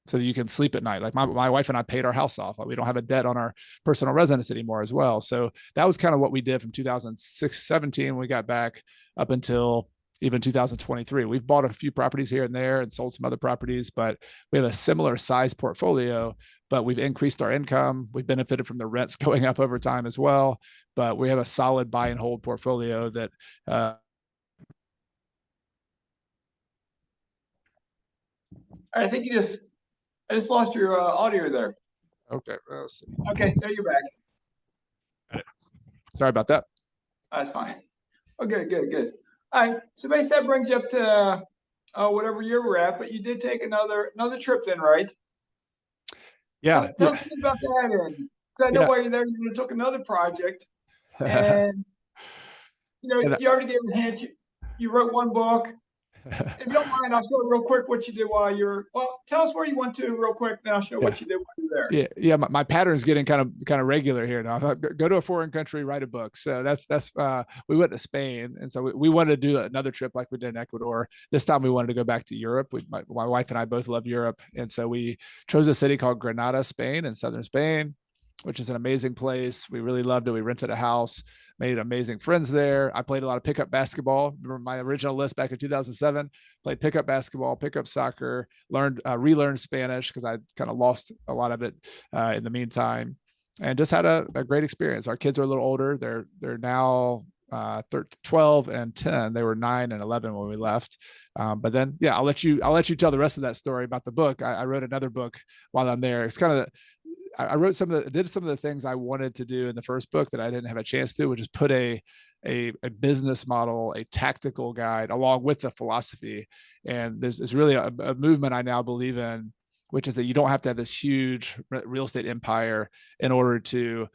so that you can sleep at night. Like my wife and I paid our house off. Like we don't have a debt on our personal residence anymore as well. So that was kind of what we did from 2006, 17, when we got back, up until even 2023. We've bought a few properties here and there and sold some other properties, but we have a similar size portfolio, but we've increased our income. We've benefited from the rents going up over time as well, but we have a solid buy and hold portfolio that, I think I just lost your audio there. okay. Okay, there you're back. Sorry about that. That's fine. Oh, good. All right. So basically that brings you up to whatever year we're at, but you did take another trip then, right? Yeah, Tell yeah, us a bit about that. And 'cause I know yeah. while you're there, you took another project, and And, you already gave a hint. You wrote one book. If you don't mind, I'll show real quick what you did while you're. Well, tell us where you went to real quick, then I'll show yeah. what you did while you're there. Yeah. My pattern is getting kind of regular here now. I thought, go to a foreign country, write a book. So that's we went to Spain, and so we wanted to do another trip like we did in Ecuador. This time we wanted to go back to Europe. My wife and I both love Europe, and so we chose a city called Granada, Spain, in southern Spain, which is an amazing place. We really loved it. We rented a house, made amazing friends there. I played a lot of pickup basketball. Remember my original list back in 2007, played pickup basketball, pickup soccer, relearned Spanish because I kind of lost a lot of it in the meantime, and just had a great experience. Our kids are a little older. They're now 12 and 10. They were 9 and 11 when we left. But then, yeah, I'll let you tell the rest of that story about the book. I wrote another book while I'm there. It's kind of I wrote did some of the things I wanted to do in the first book that I didn't have a chance to, which is put a business model, a tactical guide along with the philosophy. And there's really a movement I now believe in, which is that you don't have to have this huge real estate empire in order to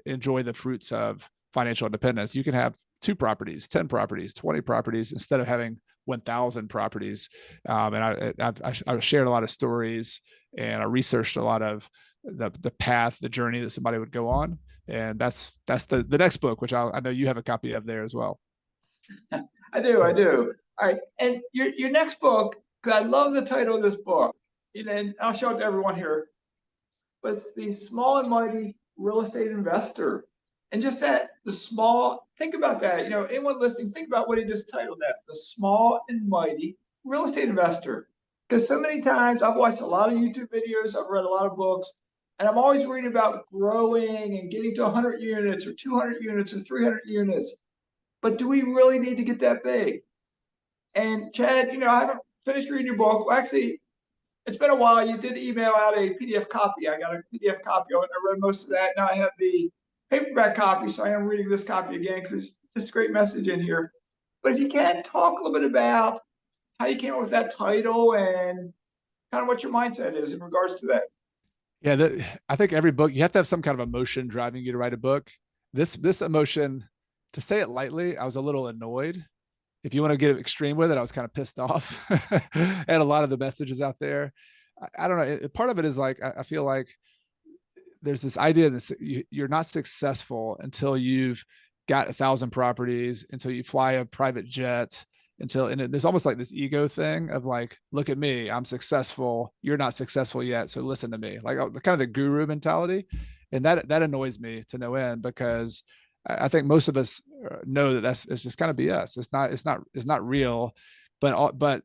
enjoy the fruits of financial independence. You can have 2 properties, 10 properties, 20 properties instead of having 1,000 properties. And I shared a lot of stories, and I researched a lot of the path, the journey that somebody would go on. And that's the next book, which I know you have a copy of there as well. I do. All right. And your next book, because I love the title of this book, and I'll show it to everyone here, but it's The Small and Mighty Real Estate Investor. And just that, think about that. Anyone listening, think about what he just titled that, The Small and Mighty Real Estate Investor. Because so many times I've watched a lot of YouTube videos, I've read a lot of books, and I'm always reading about growing and getting to 100 units or 200 units or 300 units. But do we really need to get that big? And Chad, I haven't finished reading your book. Well, actually, it's been a while. You did email out a PDF copy. I got a PDF copy of it. I read most of that. Now I have the paperback copy, so I am reading this copy again because it's just a great message in here. But if you can, talk a little bit about how you came up with that title and kind of what your mindset is in regards to that. Yeah, I think every book, you have to have some kind of emotion driving you to write a book. This emotion, to say it lightly, I was a little annoyed. If you want to get extreme with it, I was kind of pissed off at a lot of the messages out there. I don't know. Part of it is like, I feel like there's this idea that you're not successful until you've got 1,000 properties, until you fly a private jet, and there's almost like this ego thing of like, look at me, I'm successful, you're not successful yet, so listen to me, like kind of the guru mentality. And that annoys me to no end, because I think most of us know that it's just kind of BS. It's not real. But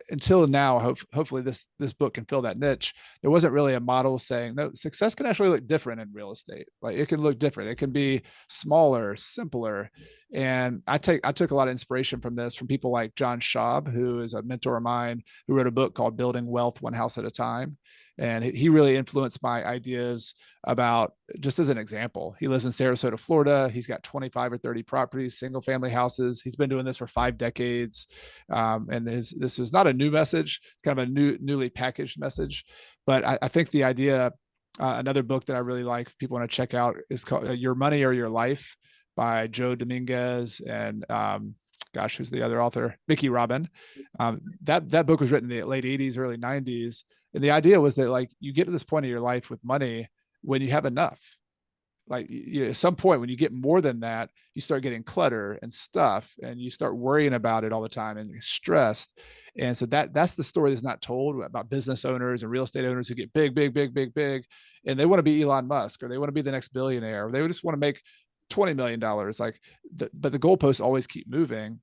until now, hopefully this book can fill that niche. There wasn't really a model saying, no, success can actually look different in real estate. Like, it can look different. It can be smaller, simpler. And I took a lot of inspiration from this from people like John Schaub, who is a mentor of mine, who wrote a book called Building Wealth One House at a Time. And he really influenced my ideas about, just as an example, he lives in Sarasota, Florida. He's got 25 or 30 properties, single family houses. He's been doing this for 5 decades. And this is not a new message. It's kind of a newly packaged message. But I think the idea, another book that I really like, people want to check out, is called Your Money or Your Life by Joe Dominguez and who's the other author? Mickey Robin. That book was written in the late 80s, early 90s. And the idea was that, like, you get to this point in your life with money when you have enough. Like, at some point when you get more than that, you start getting clutter and stuff, and you start worrying about it all the time and stressed. And so that's the story that's not told about business owners and real estate owners who get big, and they want to be Elon Musk, or they want to be the next billionaire, or they just want to make $20 million. Like, but the goalposts always keep moving.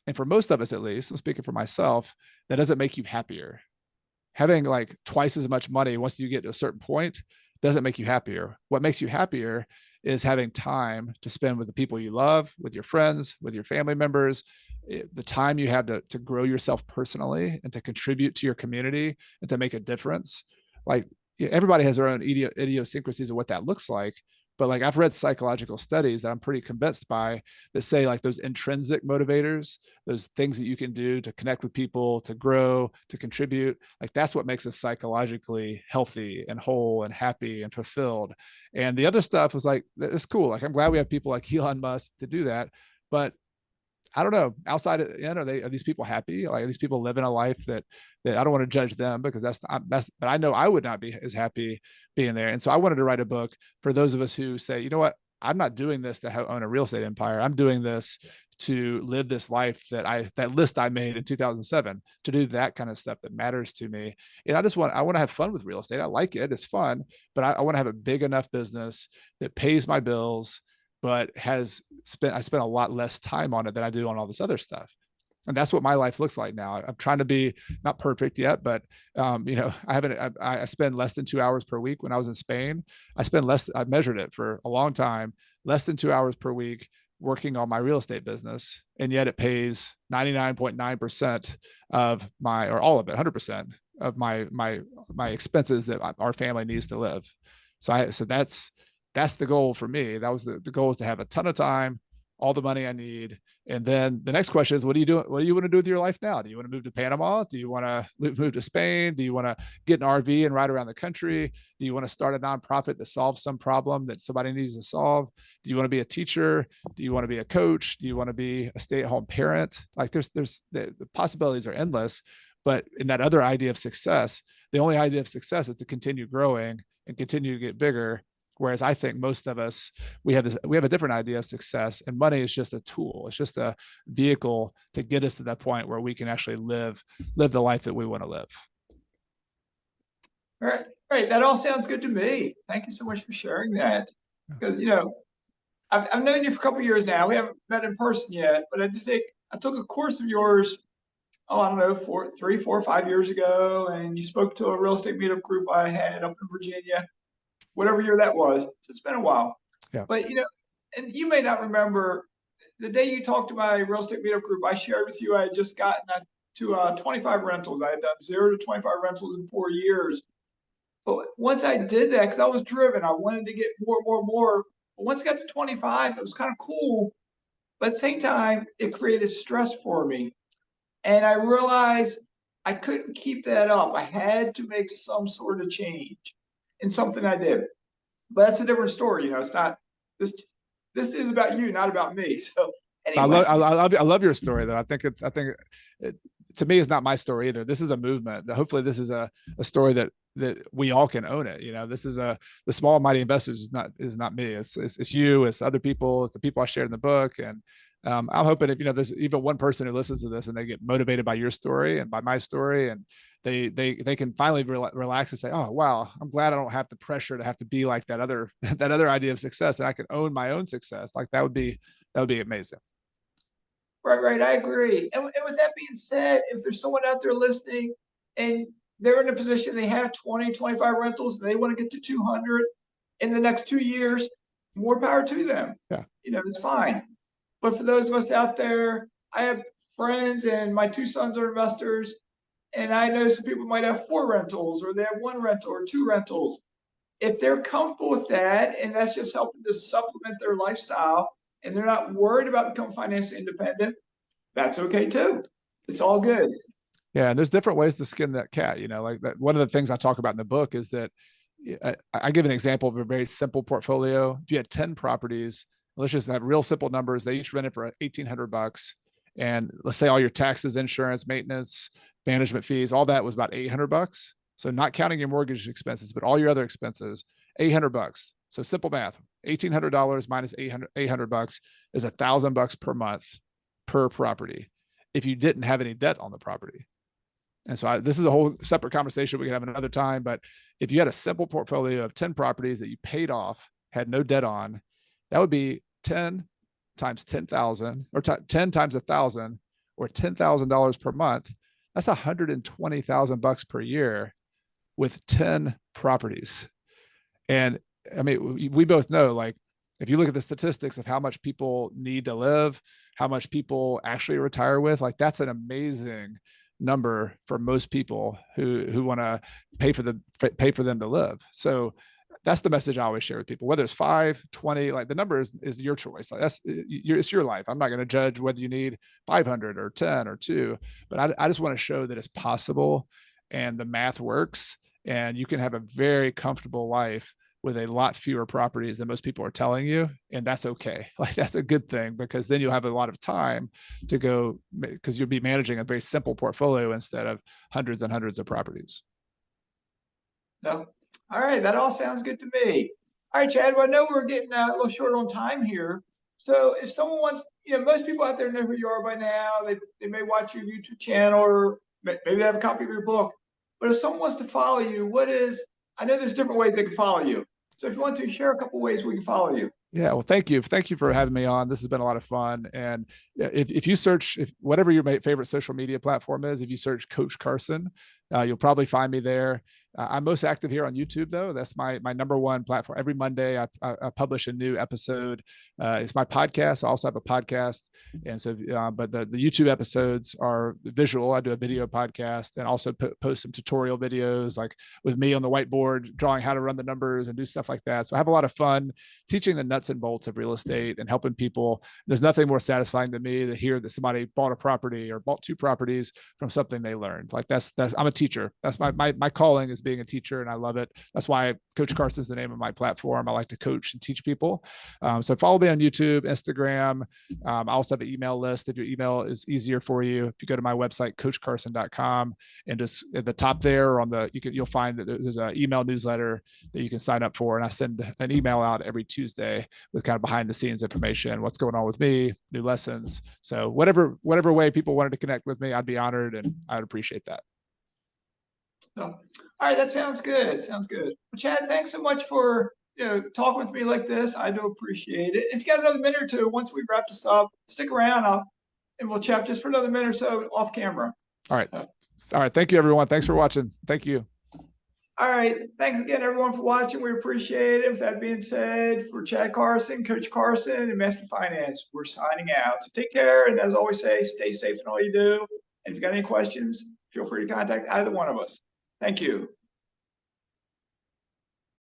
And for most of us, at least, I'm speaking for myself, that doesn't make you happier. Having like twice as much money once you get to a certain point doesn't make you happier. What makes you happier is having time to spend with the people you love, with your friends, with your family members, the time you have to grow yourself personally and to contribute to your community and to make a difference. Like, everybody has their own idiosyncrasies of what that looks like. but like I've read psychological studies that I'm pretty convinced by that say like those intrinsic motivators, those things that you can do to connect with people, to grow, to contribute, like that's what makes us psychologically healthy and whole and happy and fulfilled. And the other stuff was like, it's cool. Like I'm glad we have people like Elon Musk to do that. But I don't know. Outside of, are these people happy? Like, are these people living a life that I don't want to judge them, because but I know I would not be as happy being there. And so I wanted to write a book for those of us who say, you know what, I'm not doing this to own a real estate empire. I'm doing this to live this life that list I made in 2007, to do that kind of stuff that matters to me. And I want to have fun with real estate. I like it. It's fun, but I want to have a big enough business that pays my bills, but I spent a lot less time on it than I do on all this other stuff. And that's what my life looks like now. I'm trying to be not perfect yet, but I spend less than 2 hours per week. When I was in Spain, I measured it for a long time, less than 2 hours per week working on my real estate business. And yet it pays 99.9% of or all of it, 100% of my expenses that our family needs to live. So that's the goal for me. That was the goal, is to have a ton of time, all the money I need. And then the next question is, what do you do? What do you want to do with your life now? Do you want to move to Panama? Do you want to move to Spain? Do you want to get an RV and ride around the country? Do you want to start a nonprofit that solves some problem that somebody needs to solve? Do you want to be a teacher? Do you want to be a coach? Do you want to be a stay-at-home parent? Like the possibilities are endless. But in that other idea of success, the only idea of success is to continue growing and continue to get bigger. Whereas I think most of us, we have a different idea of success, and money is just a tool. It's just a vehicle to get us to that point where we can actually live the life that we want to live. All right. Right. That all sounds good to me. Thank you so much for sharing that. Because, I've known you for a couple of years now. We haven't met in person yet, but I took a course of yours, I don't know, 3, 4, 5 years ago, and you spoke to a real estate meetup group I had up in Virginia, whatever year that was. So it's been a while. Yeah. But, and you may not remember the day you talked to my real estate meetup group, I shared with you I had just gotten to 25 rentals. I had done 0 to 25 rentals in 4 years. But once I did that, because I was driven, I wanted to get more. But once I got to 25, it was kind of cool. But at the same time, it created stress for me. And I realized I couldn't keep that up. I had to make some sort of change. And something I did. But that's a different story. It's not this. This is about you, not about me. So anyway, I love your story, though. I think to me, it's not my story either. This is a movement. Hopefully this is a story that we all can own it. This is the Small Mighty Investors is not me. It's you, it's other people, it's the people I shared in the book. And I'm hoping if, there's even one person who listens to this and they get motivated by your story and by my story, and they can finally relax and say, oh, wow, I'm glad I don't have the pressure to have to be like that other idea of success, and I can own my own success. Like that would be amazing. Right. I agree. And with that being said, if there's someone out there listening and they're in a position, they have 20, 25 rentals, and they want to get to 200 in the next 2 years, more power to them. Yeah. It's fine. But for those of us out there, I have friends and my 2 sons are investors, and I know some people might have 4 rentals, or they have 1 rental or 2 rentals. If they're comfortable with that, and that's just helping to supplement their lifestyle, and they're not worried about becoming financially independent, that's okay too. It's all good. Yeah, and there's different ways to skin that cat. Like that. One of the things I talk about in the book is that I give an example of a very simple portfolio. If you had 10 properties, let's just have real simple numbers. They each rented for $1,800, and let's say all your taxes, insurance, maintenance, management fees, all that was about $800. So not counting your mortgage expenses, but all your other expenses, $800. So simple math: $1,800 minus $800 is $1,000 per month per property, if you didn't have any debt on the property. And so this is a whole separate conversation we can have another time. But if you had a simple portfolio of 10 properties that you paid off, had no debt on, that would be 10 times 10,000, or 10 times 1,000, or $10,000 per month. That's $120,000 per year with 10 properties. And I mean, we both know, like, if you look at the statistics of how much people need to live, how much people actually retire with, like that's an amazing number for most people who want to pay for them to live. So that's the message I always share with people, whether it's 5, 20, like the number is your choice. Like it's your life. I'm not going to judge whether you need 500 or 10 or 2, but I just want to show that it's possible and the math works, and you can have a very comfortable life with a lot fewer properties than most people are telling you. And that's okay. Like that's a good thing, because then you'll have a lot of time to go, because you'll be managing a very simple portfolio instead of hundreds and hundreds of properties. No. All right. That all sounds good to me. All right, Chad. Well, I know we're getting a little short on time here. So if someone wants, most people out there know who you are by now. They may watch your YouTube channel, or maybe they have a copy of your book. But if someone wants to follow you, I know there's different ways they can follow you. So if you want to share a couple ways we can follow you. Yeah, well, thank you. Thank you for having me on. This has been a lot of fun. And if you search, whatever your favorite social media platform is, if you search Coach Carson, you'll probably find me there. I'm most active here on YouTube, though. That's my number one platform. Every Monday, I publish a new episode. It's my podcast. I also have a podcast, and so, but the YouTube episodes are visual. I do a video podcast, and also post some tutorial videos, like with me on the whiteboard, drawing how to run the numbers and do stuff like that. So I have a lot of fun teaching the nuts and bolts of real estate and helping people. There's nothing more satisfying to me to hear that somebody bought a property or bought 2 properties from something they learned. Like that's I'm a teacher. That's my calling, is being a teacher, and I love it. That's why Coach Carson is the name of my platform. I like to coach and teach people. So follow me on YouTube, Instagram. I also have an email list. If your email is easier for you, if you go to my website, coachcarson.com, and just at the top there, or you'll find that there's an email newsletter that you can sign up for. And I send an email out every Tuesday with kind of behind the scenes information, what's going on with me, new lessons. So whatever way people wanted to connect with me, I'd be honored, and I'd appreciate that. So, all right, that sounds good. Sounds good. Well, Chad, thanks so much for talking with me like this. I do appreciate it. If you got another minute or two, once we wrap this up, stick around, and we'll chat just for another minute or so off camera. All right. All right. Thank you, everyone. Thanks for watching. Thank you. All right. Thanks again, everyone, for watching. We appreciate it. With that being said, for Chad Carson, Coach Carson, and Mazske Finance, we're signing out. So take care. And as I always say, stay safe in all you do. And if you got any questions, feel free to contact either one of us. Thank you.